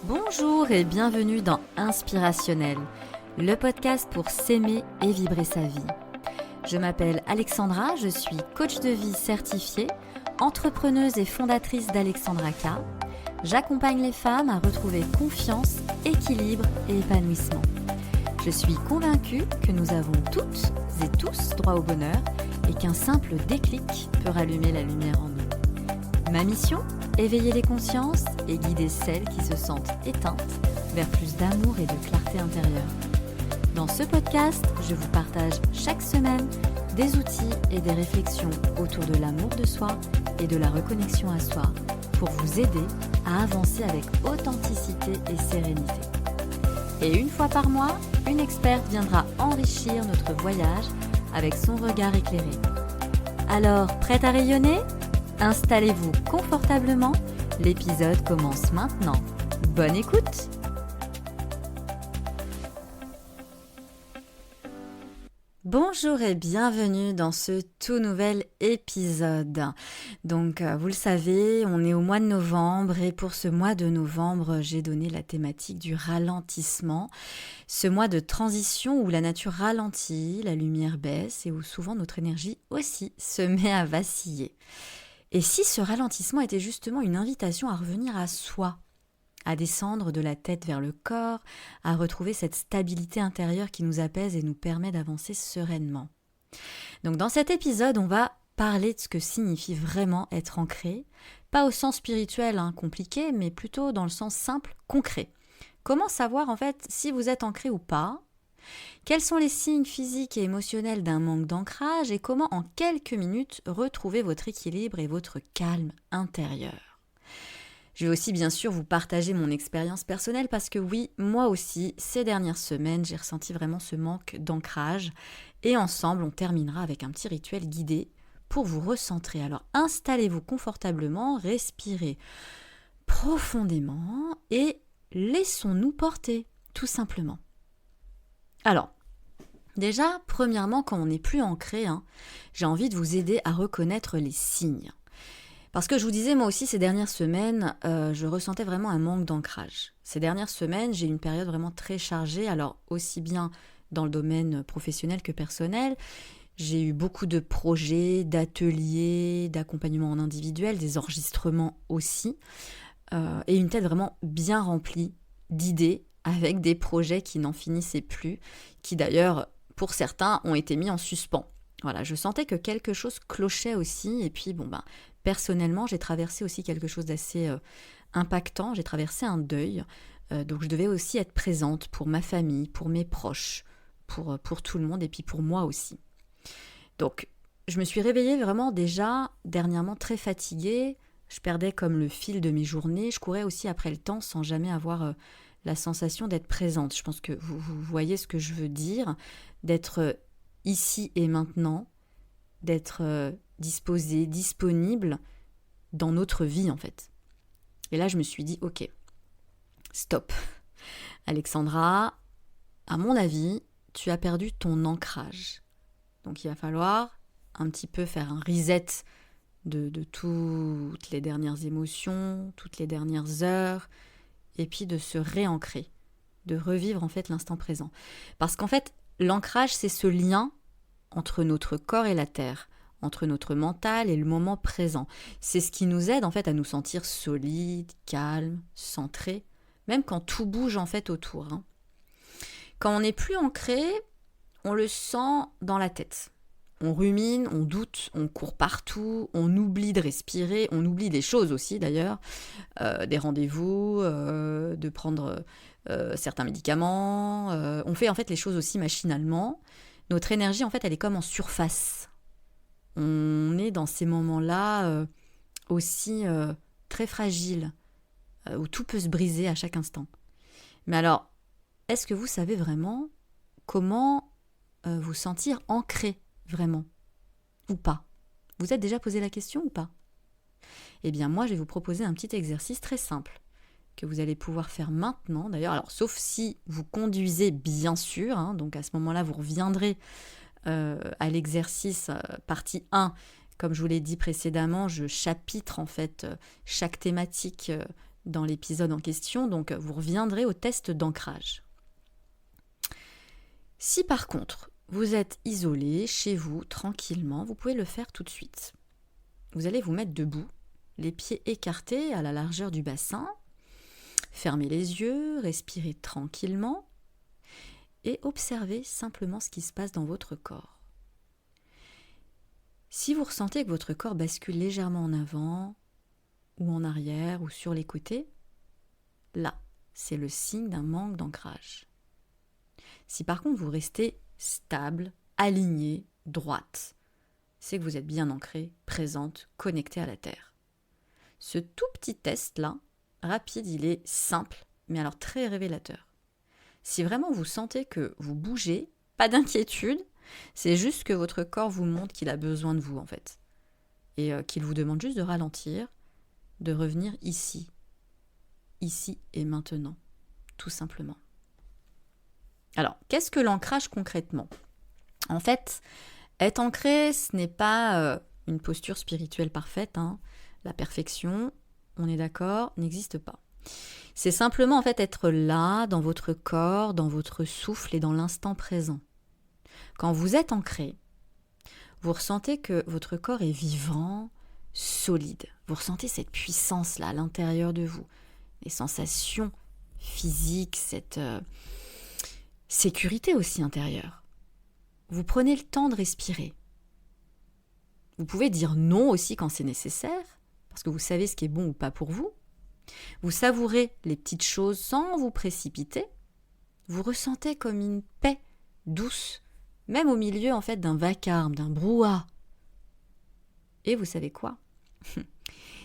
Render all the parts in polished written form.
Bonjour et bienvenue dans Inspirationnel, le podcast pour s'aimer et vibrer sa vie. Je m'appelle Alexandra, je suis coach de vie certifiée, entrepreneuse et fondatrice d'Alexandra K. J'accompagne les femmes à retrouver confiance, équilibre et épanouissement. Je suis convaincue que nous avons toutes et tous droit au bonheur et qu'un simple déclic peut rallumer la lumière en nous. Ma mission ? Éveiller les consciences et guider celles qui se sentent éteintes vers plus d'amour et de clarté intérieure. Dans ce podcast, je vous partage chaque semaine des outils et des réflexions autour de l'amour de soi et de la reconnexion à soi pour vous aider à avancer avec authenticité et sérénité. Et une fois par mois, une experte viendra enrichir notre voyage avec son regard éclairé. Alors, prête à rayonner ? Installez-vous confortablement, l'épisode commence maintenant. Bonne écoute! Bonjour et bienvenue dans ce tout nouvel épisode. Donc, vous le savez, on est au mois de novembre et pour ce mois de novembre, j'ai donné la thématique du ralentissement. Ce mois de transition où la nature ralentit, la lumière baisse et où souvent notre énergie aussi se met à vaciller. Et si ce ralentissement était justement une invitation à revenir à soi, à descendre de la tête vers le corps, à retrouver cette stabilité intérieure qui nous apaise et nous permet d'avancer sereinement. Donc dans cet épisode, on va parler de ce que signifie vraiment être ancré, pas au sens spirituel compliqué, mais plutôt dans le sens simple, concret. Comment savoir en fait si vous êtes ancré ou pas ? Quels sont les signes physiques et émotionnels d'un manque d'ancrage et comment en quelques minutes retrouver votre équilibre et votre calme intérieur ? Je vais aussi bien sûr vous partager mon expérience personnelle parce que oui, moi aussi, ces dernières semaines, j'ai ressenti vraiment ce manque d'ancrage et ensemble, on terminera avec un petit rituel guidé pour vous recentrer. Alors installez-vous confortablement, respirez profondément et laissons-nous porter, tout simplement. Alors, déjà, premièrement, quand on n'est plus ancré, j'ai envie de vous aider à reconnaître les signes. Parce que je vous disais, moi aussi, ces dernières semaines, je ressentais vraiment un manque d'ancrage. Ces dernières semaines, j'ai eu une période vraiment très chargée, alors aussi bien dans le domaine professionnel que personnel. J'ai eu beaucoup de projets, d'ateliers, d'accompagnement en individuel, des enregistrements aussi, et une tête vraiment bien remplie d'idées, avec des projets qui n'en finissaient plus, qui d'ailleurs, pour certains, ont été mis en suspens. Voilà, je sentais que quelque chose clochait aussi, et puis personnellement, j'ai traversé aussi quelque chose d'assez impactant, j'ai traversé un deuil, donc je devais aussi être présente pour ma famille, pour mes proches, pour tout le monde, et puis pour moi aussi. Donc, je me suis réveillée vraiment déjà, dernièrement, très fatiguée, je perdais comme le fil de mes journées, je courais aussi après le temps sans jamais avoir la sensation d'être présente. Je pense que vous voyez ce que je veux dire, d'être ici et maintenant, d'être disposé, disponible dans notre vie en fait. Et là, je me suis dit, ok, stop. Alexandra, à mon avis, tu as perdu ton ancrage. Donc il va falloir un petit peu faire un reset de toutes les dernières émotions, toutes les dernières heures, et puis de se réancrer, de revivre en fait l'instant présent. Parce qu'en fait, l'ancrage, c'est ce lien entre notre corps et la terre, entre notre mental et le moment présent. C'est ce qui nous aide en fait à nous sentir solides, calmes, centrés, même quand tout bouge en fait autour. Quand on n'est plus ancré, on le sent dans la tête. On rumine, on doute, on court partout, on oublie de respirer, on oublie des choses aussi d'ailleurs, des rendez-vous, de prendre certains médicaments. On fait en fait les choses aussi machinalement. Notre énergie en fait elle est comme en surface. On est dans ces moments-là aussi très fragiles, où tout peut se briser à chaque instant. Mais alors, est-ce que vous savez vraiment comment vous sentir ancré vraiment, ou pas ? Vous êtes déjà posé la question ou pas ? Eh bien moi je vais vous proposer un petit exercice très simple que vous allez pouvoir faire maintenant d'ailleurs, alors sauf si vous conduisez bien sûr, donc à ce moment-là vous reviendrez à l'exercice partie 1, comme je vous l'ai dit précédemment, je chapitre en fait chaque thématique dans l'épisode en question, donc vous reviendrez au test d'ancrage. Si par contre, vous êtes isolé chez vous, tranquillement, vous pouvez le faire tout de suite. Vous allez vous mettre debout, les pieds écartés à la largeur du bassin, fermez les yeux, respirez tranquillement et observez simplement ce qui se passe dans votre corps. Si vous ressentez que votre corps bascule légèrement en avant ou en arrière ou sur les côtés, là, c'est le signe d'un manque d'ancrage. Si par contre vous restez stable, alignée, droite, c'est que vous êtes bien ancrée, présente, connectée à la Terre. Ce tout petit test-là, rapide, il est simple, mais alors très révélateur. Si vraiment vous sentez que vous bougez, pas d'inquiétude, c'est juste que votre corps vous montre qu'il a besoin de vous en fait. Et qu'il vous demande juste de ralentir, de revenir ici et maintenant, tout simplement. Alors, qu'est-ce que l'ancrage concrètement ? En fait, être ancré, ce n'est pas une posture spirituelle parfaite, hein. La perfection, on est d'accord, n'existe pas. C'est simplement en fait être là, dans votre corps, dans votre souffle et dans l'instant présent. Quand vous êtes ancré, vous ressentez que votre corps est vivant, solide. Vous ressentez cette puissance-là à l'intérieur de vous, les sensations physiques, cette sécurité aussi intérieure. Vous prenez le temps de respirer. Vous pouvez dire non aussi quand c'est nécessaire, parce que vous savez ce qui est bon ou pas pour vous. Vous savourez les petites choses sans vous précipiter. Vous ressentez comme une paix douce, même au milieu en fait d'un vacarme, d'un brouhaha. Et vous savez quoi ?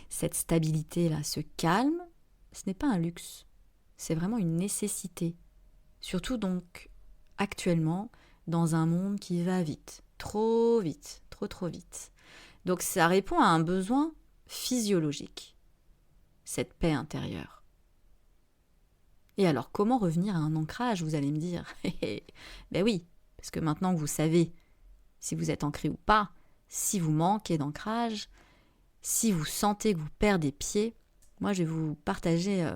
Cette stabilité-là, ce calme, ce n'est pas un luxe, c'est vraiment une nécessité. Surtout donc actuellement dans un monde qui va vite, trop vite, trop vite. Donc ça répond à un besoin physiologique, cette paix intérieure. Et alors comment revenir à un ancrage, vous allez me dire ? Ben oui, parce que maintenant que vous savez si vous êtes ancré ou pas, si vous manquez d'ancrage, si vous sentez que vous perdez pied, moi je vais vous partager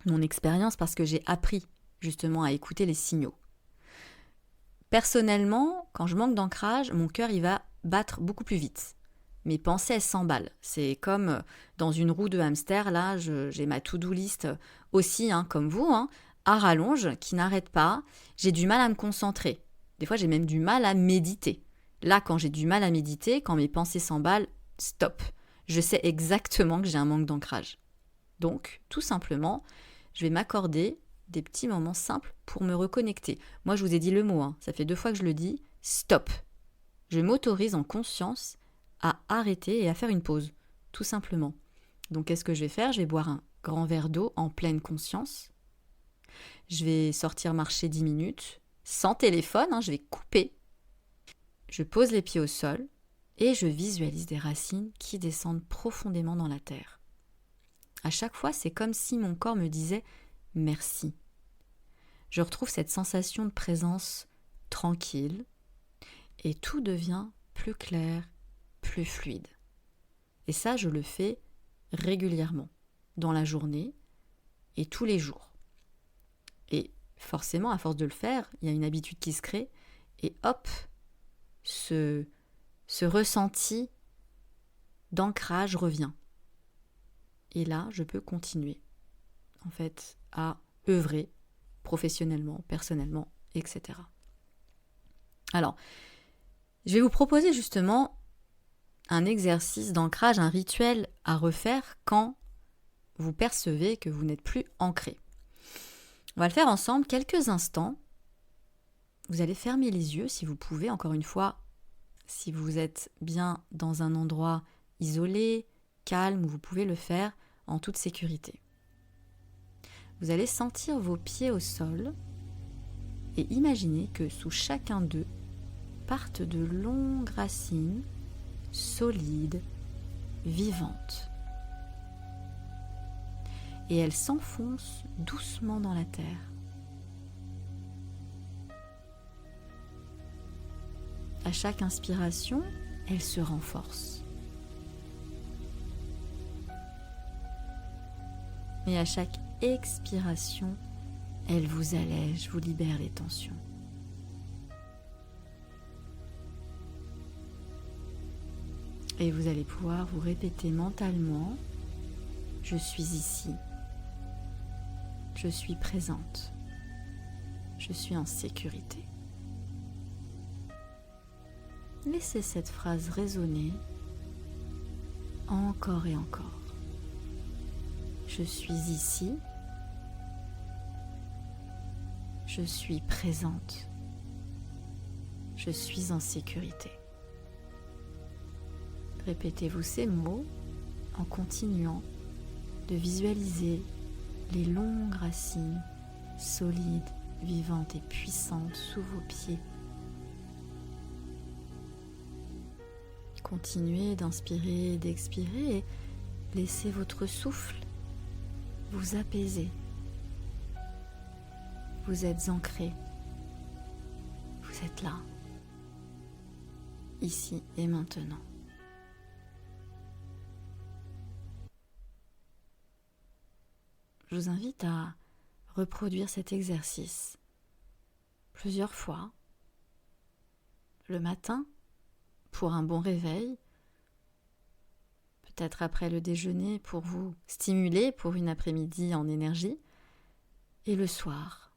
mon expérience parce que j'ai appris justement à écouter les signaux. Personnellement, quand je manque d'ancrage, mon cœur il va battre beaucoup plus vite. Mes pensées elles s'emballent. C'est comme dans une roue de hamster, là j'ai ma to-do list aussi, hein, comme vous, hein, à rallonge, qui n'arrête pas. J'ai du mal à me concentrer. Des fois j'ai même du mal à méditer. Là quand j'ai du mal à méditer, quand mes pensées s'emballent, stop. Je sais exactement que j'ai un manque d'ancrage. Donc, tout simplement, je vais m'accorder des petits moments simples pour me reconnecter. Moi, je vous ai dit le mot, hein, ça fait 2 fois que je le dis, stop. Je m'autorise en conscience à arrêter et à faire une pause, tout simplement. Donc, qu'est-ce que je vais faire ? Je vais boire un grand verre d'eau en pleine conscience. Je vais sortir marcher 10 minutes, sans téléphone, hein, je vais couper. Je pose les pieds au sol et je visualise des racines qui descendent profondément dans la terre. À chaque fois, c'est comme si mon corps me disait « merci ». Je retrouve cette sensation de présence tranquille et tout devient plus clair, plus fluide. Et ça, je le fais régulièrement, dans la journée et tous les jours. Et forcément, à force de le faire, il y a une habitude qui se crée et hop, ce ressenti d'ancrage revient. Et là, je peux continuer, en fait, à œuvrer professionnellement, personnellement, etc. Alors, je vais vous proposer justement un exercice d'ancrage, un rituel à refaire quand vous percevez que vous n'êtes plus ancré. On va le faire ensemble quelques instants. Vous allez fermer les yeux si vous pouvez, encore une fois, si vous êtes bien dans un endroit isolé, calme, où vous pouvez le faire en toute sécurité. Vous allez sentir vos pieds au sol et imaginez que sous chacun d'eux partent de longues racines solides, vivantes. Et elles s'enfoncent doucement dans la terre. À chaque inspiration, elles se renforcent. Et à chaque expiration, elle vous allège, vous libère les tensions. Et vous allez pouvoir vous répéter mentalement, je suis ici, je suis présente, je suis en sécurité. Laissez cette phrase résonner encore et encore. Je suis ici, je suis présente, je suis en sécurité. Répétez-vous ces mots en continuant de visualiser les longues racines solides, vivantes et puissantes sous vos pieds. Continuez d'inspirer et d'expirer et laissez votre souffle vous apaiser. Vous êtes ancré. Vous êtes là, ici et maintenant. Je vous invite à reproduire cet exercice plusieurs fois, le matin pour un bon réveil, peut-être après le déjeuner pour vous stimuler pour une après-midi en énergie, et le soir,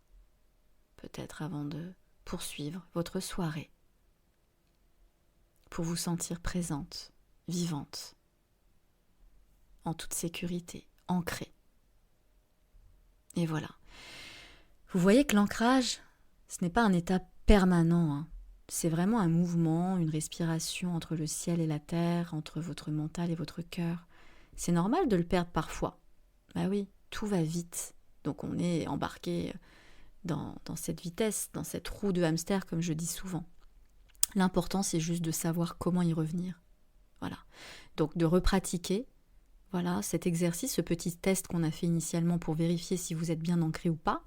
peut-être avant de poursuivre votre soirée, pour vous sentir présente, vivante, en toute sécurité, ancrée. Et voilà. Vous voyez que l'ancrage, ce n'est pas un état permanent, hein. C'est vraiment un mouvement, une respiration entre le ciel et la terre, entre votre mental et votre cœur. C'est normal de le perdre parfois. Bah oui, tout va vite. Donc on est embarqué dans cette vitesse, dans cette roue de hamster, comme je dis souvent. L'important, c'est juste de savoir comment y revenir. Voilà. Donc de repratiquer, voilà, cet exercice, ce petit test qu'on a fait initialement pour vérifier si vous êtes bien ancré ou pas.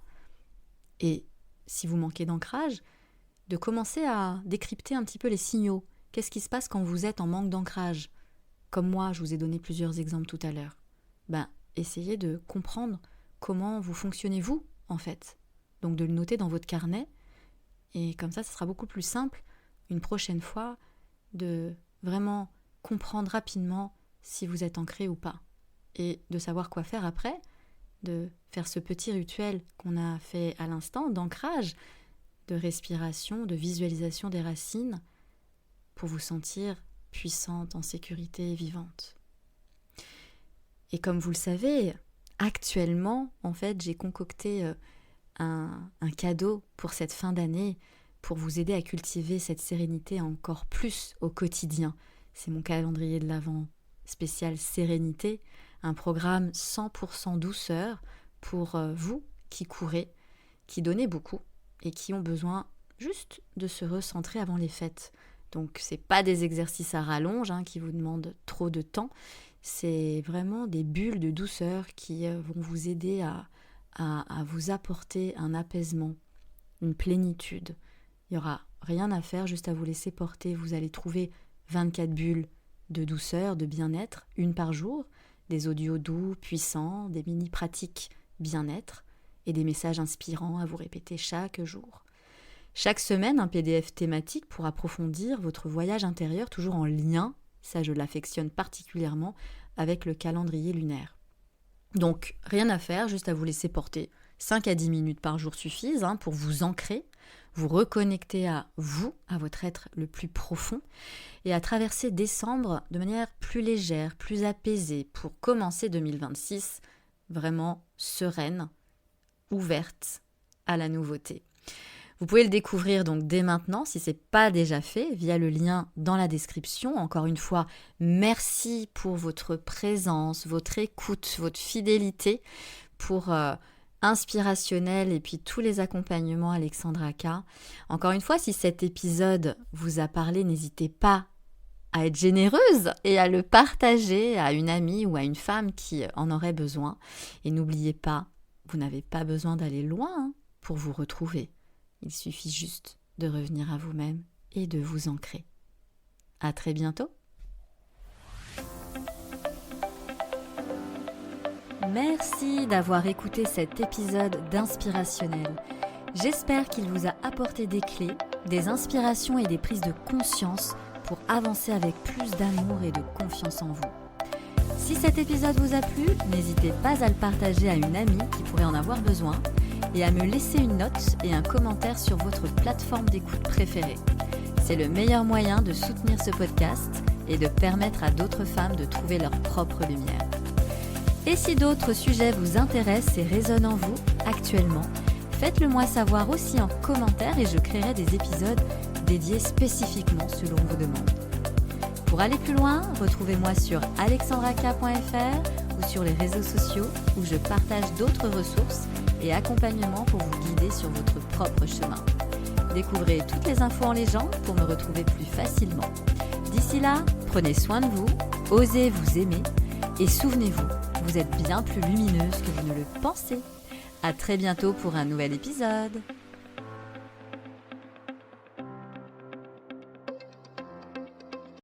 Et si vous manquez d'ancrage, de commencer à décrypter un petit peu les signaux. Qu'est-ce qui se passe quand vous êtes en manque d'ancrage ? Comme moi, je vous ai donné plusieurs exemples tout à l'heure. Essayez de comprendre comment vous fonctionnez vous, en fait. Donc de le noter dans votre carnet. Et comme ça sera beaucoup plus simple, une prochaine fois, de vraiment comprendre rapidement si vous êtes ancré ou pas. Et de savoir quoi faire après, de faire ce petit rituel qu'on a fait à l'instant, d'ancrage, de respiration, de visualisation des racines pour vous sentir puissante, en sécurité et vivante. Et comme vous le savez, actuellement, en fait, j'ai concocté un cadeau pour cette fin d'année pour vous aider à cultiver cette sérénité encore plus au quotidien. C'est mon calendrier de l'Avent spécial Sérénité, un programme 100% douceur pour vous qui courez, qui donnez beaucoup et qui ont besoin juste de se recentrer avant les fêtes. Donc c'est pas des exercices à rallonge qui vous demandent trop de temps, c'est vraiment des bulles de douceur qui vont vous aider à vous apporter un apaisement, une plénitude. Il n'y aura rien à faire, juste à vous laisser porter. Vous allez trouver 24 bulles de douceur, de bien-être, une par jour, des audios doux, puissants, des mini-pratiques bien-être, et des messages inspirants à vous répéter chaque jour. Chaque semaine, un PDF thématique pour approfondir votre voyage intérieur, toujours en lien, ça je l'affectionne particulièrement, avec le calendrier lunaire. Donc, rien à faire, juste à vous laisser porter. 5 à 10 minutes par jour suffisent pour vous ancrer, vous reconnecter à vous, à votre être le plus profond, et à traverser décembre de manière plus légère, plus apaisée, pour commencer 2026 vraiment sereine, ouverte à la nouveauté. Vous pouvez le découvrir donc dès maintenant, si ce n'est pas déjà fait, via le lien dans la description. Encore une fois, merci pour votre présence, votre écoute, votre fidélité pour Inspirationnel et puis tous les accompagnements Alexandra K. Encore une fois, si cet épisode vous a parlé, n'hésitez pas à être généreuse et à le partager à une amie ou à une femme qui en aurait besoin. Et n'oubliez pas, vous n'avez pas besoin d'aller loin pour vous retrouver. Il suffit juste de revenir à vous-même et de vous ancrer. À très bientôt. Merci d'avoir écouté cet épisode d'Inspirationnel. J'espère qu'il vous a apporté des clés, des inspirations et des prises de conscience pour avancer avec plus d'amour et de confiance en vous. Si cet épisode vous a plu, n'hésitez pas à le partager à une amie qui pourrait en avoir besoin et à me laisser une note et un commentaire sur votre plateforme d'écoute préférée. C'est le meilleur moyen de soutenir ce podcast et de permettre à d'autres femmes de trouver leur propre lumière. Et si d'autres sujets vous intéressent et résonnent en vous actuellement, faites-le moi savoir aussi en commentaire et je créerai des épisodes dédiés spécifiquement selon vos demandes. Pour aller plus loin, retrouvez-moi sur alexandraka.fr ou sur les réseaux sociaux où je partage d'autres ressources et accompagnements pour vous guider sur votre propre chemin. Découvrez toutes les infos en légende pour me retrouver plus facilement. D'ici là, prenez soin de vous, osez vous aimer et souvenez-vous, vous êtes bien plus lumineuse que vous ne le pensez. À très bientôt pour un nouvel épisode.